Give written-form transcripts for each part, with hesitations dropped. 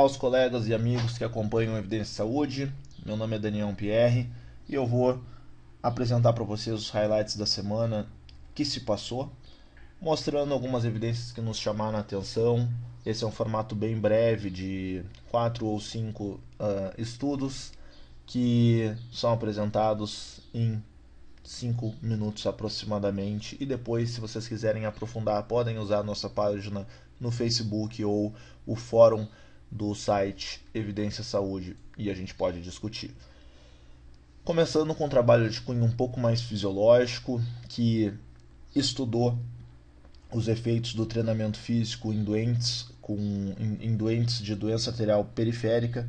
Olá aos colegas e amigos que acompanham Evidência Saúde. Meu nome é Daniel Pierre e eu vou apresentar para vocês os highlights da semana que se passou, mostrando algumas evidências que nos chamaram a atenção. Esse é um formato bem breve de 4 ou 5 estudos que são apresentados em 5 minutos aproximadamente, e depois, se vocês quiserem aprofundar, podem usar a nossa página no Facebook ou o fórum do site Evidência Saúde e a gente pode discutir. Começando com um trabalho de cunho um pouco mais fisiológico, que estudou os efeitos do treinamento físico em doentes de doença arterial periférica.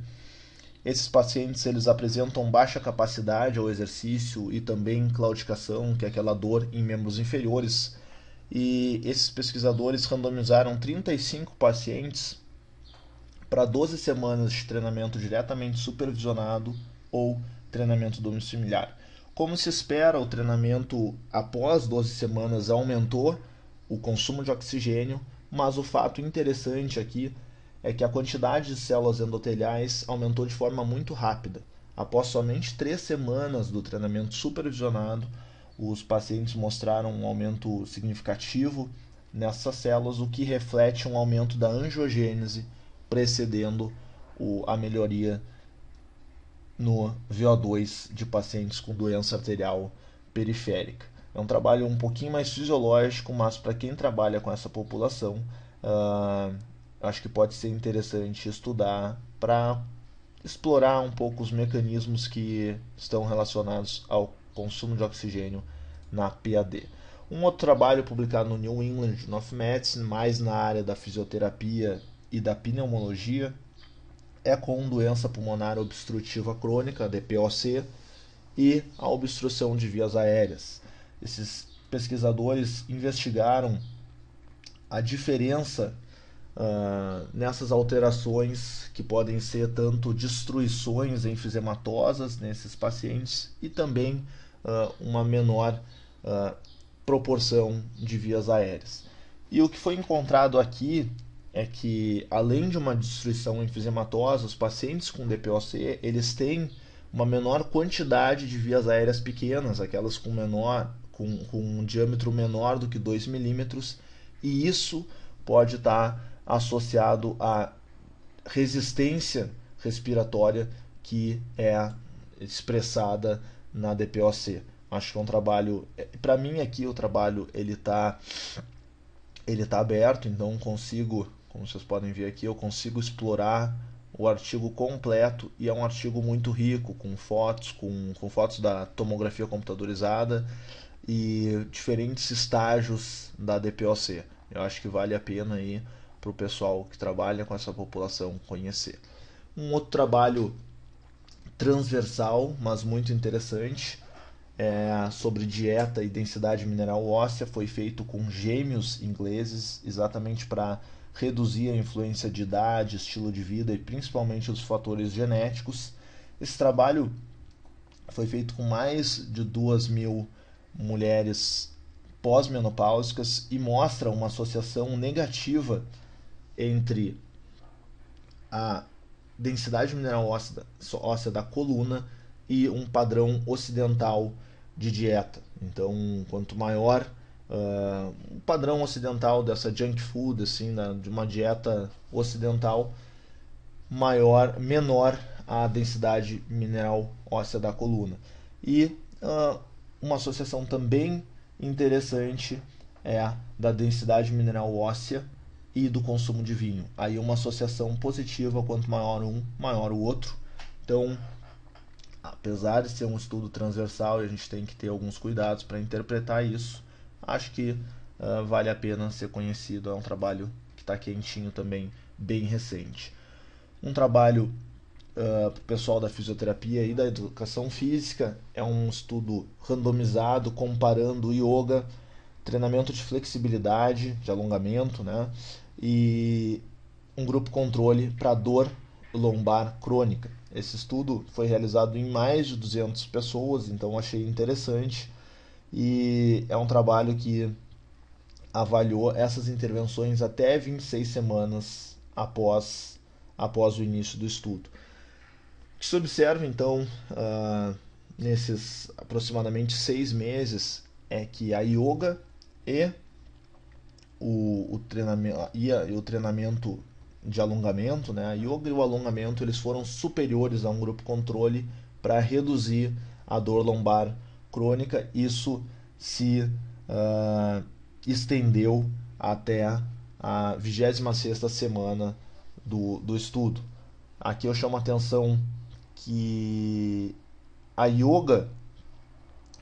Esses pacientes eles apresentam baixa capacidade ao exercício e também claudicação, que é aquela dor em membros inferiores. E esses pesquisadores randomizaram 35 pacientes para 12 semanas de treinamento diretamente supervisionado ou treinamento domiciliar. Como se espera, o treinamento após 12 semanas aumentou o consumo de oxigênio, mas o fato interessante aqui é que a quantidade de células endoteliais aumentou de forma muito rápida. Após somente 3 semanas do treinamento supervisionado, os pacientes mostraram um aumento significativo nessas células, o que reflete um aumento da angiogênese precedendo a melhoria no VO2 de pacientes com doença arterial periférica. É um trabalho um pouquinho mais fisiológico, mas para quem trabalha com essa população, acho que pode ser interessante estudar para explorar um pouco os mecanismos que estão relacionados ao consumo de oxigênio na PAD. Um outro trabalho publicado no New England Journal of Medicine, mais na área da fisioterapia e da pneumologia, é com doença pulmonar obstrutiva crônica, DPOC, e a obstrução de vias aéreas. Esses pesquisadores investigaram a diferença nessas alterações, que podem ser tanto destruições enfisematosas nesses pacientes e também uma menor proporção de vias aéreas. E o que foi encontrado aqui é que, além de uma destruição enfisematosa, os pacientes com DPOC eles têm uma menor quantidade de vias aéreas pequenas, aquelas com um diâmetro menor do que 2 milímetros, e isso pode estar associado à resistência respiratória que é expressada na DPOC. Acho que é um trabalho, para mim aqui o trabalho ele tá aberto, então consigo, como vocês podem ver aqui, eu consigo explorar o artigo completo, e é um artigo muito rico, com fotos da tomografia computadorizada e diferentes estágios da DPOC. Eu acho que vale a pena aí para o pessoal que trabalha com essa população conhecer. Um outro trabalho transversal, mas muito interessante, sobre dieta e densidade mineral óssea, foi feito com gêmeos ingleses, exatamente para reduzir a influência de idade, estilo de vida e principalmente os fatores genéticos. Esse trabalho foi feito com mais de 2.000 mulheres pós-menopáusicas e mostra uma associação negativa entre a densidade mineral óssea da coluna e um padrão ocidental de dieta. Então, quanto maior o padrão ocidental dessa junk food, assim, de uma dieta ocidental, menor a densidade mineral óssea da coluna. E uma associação também interessante é a da densidade mineral óssea e do consumo de vinho. Aí uma associação positiva, quanto maior um, maior o outro. Então, apesar de ser um estudo transversal, a gente tem que ter alguns cuidados para interpretar isso. Acho que vale a pena ser conhecido. É um trabalho que está quentinho também, bem recente. Um trabalho para o pessoal da fisioterapia e da educação física é um estudo randomizado comparando yoga, treinamento de flexibilidade, de alongamento, né, e um grupo controle para dor lombar crônica. Esse estudo foi realizado em mais de 200 pessoas, então achei interessante, e é um trabalho que avaliou essas intervenções até 26 semanas após após o início do estudo. O que se observa, então, nesses aproximadamente 6 meses, é que a yoga e o treinamento de alongamento, né, a yoga e o alongamento, eles foram superiores a um grupo controle para reduzir a dor lombar crônica. Isso se estendeu até a 26ª semana do estudo. Aqui eu chamo a atenção que a yoga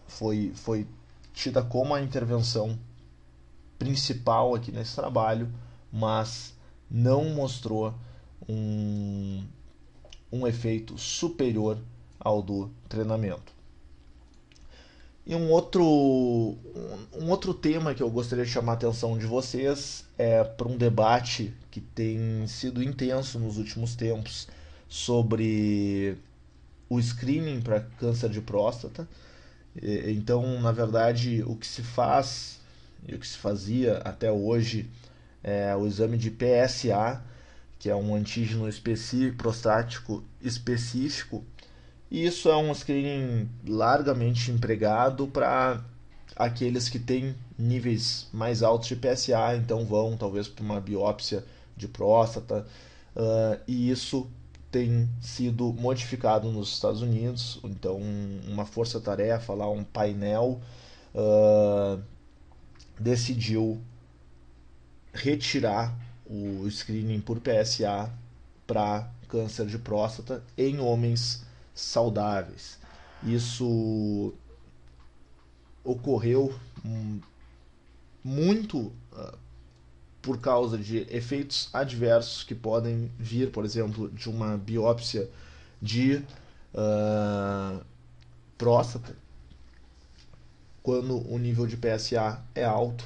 foi tida como a intervenção principal aqui nesse trabalho, mas não mostrou um efeito superior ao do treinamento. E um outro tema que eu gostaria de chamar a atenção de vocês é para um debate que tem sido intenso nos últimos tempos sobre o screening para câncer de próstata. Então, na verdade, o que se faz e o que se fazia até hoje é o exame de PSA, que é um antígeno prostático específico. E isso é um screening largamente empregado para aqueles que têm níveis mais altos de PSA, então vão talvez para uma biópsia de próstata, e isso tem sido modificado nos Estados Unidos. Então, uma força-tarefa, lá, um painel, decidiu retirar o screening por PSA para câncer de próstata em homens saudáveis. Isso ocorreu muito por causa de efeitos adversos que podem vir, por exemplo, de uma biópsia de próstata, quando o nível de PSA é alto,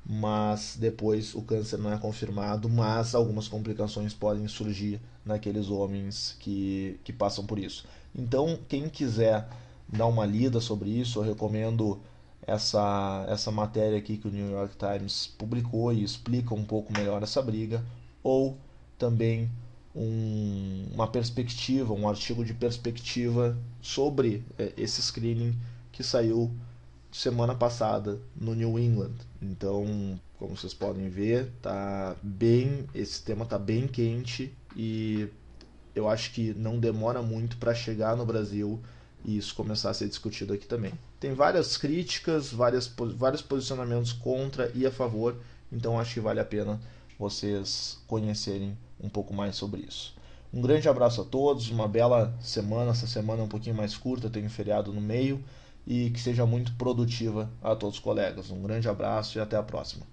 mas depois o câncer não é confirmado, mas algumas complicações podem surgir naqueles homens que passam por isso. Então, quem quiser dar uma lida sobre isso, eu recomendo essa matéria aqui que o New York Times publicou e explica um pouco melhor essa briga, ou também uma perspectiva, um artigo de perspectiva sobre esse screening que saiu semana passada no New England. Então, como vocês podem ver, esse tema está bem quente e eu acho que não demora muito para chegar no Brasil e isso começar a ser discutido aqui também. Tem várias críticas, vários posicionamentos contra e a favor, então acho que vale a pena vocês conhecerem um pouco mais sobre isso. Um grande abraço a todos, uma bela semana. Essa semana é um pouquinho mais curta, tem um feriado no meio, e que seja muito produtiva a todos os colegas. Um grande abraço e até a próxima.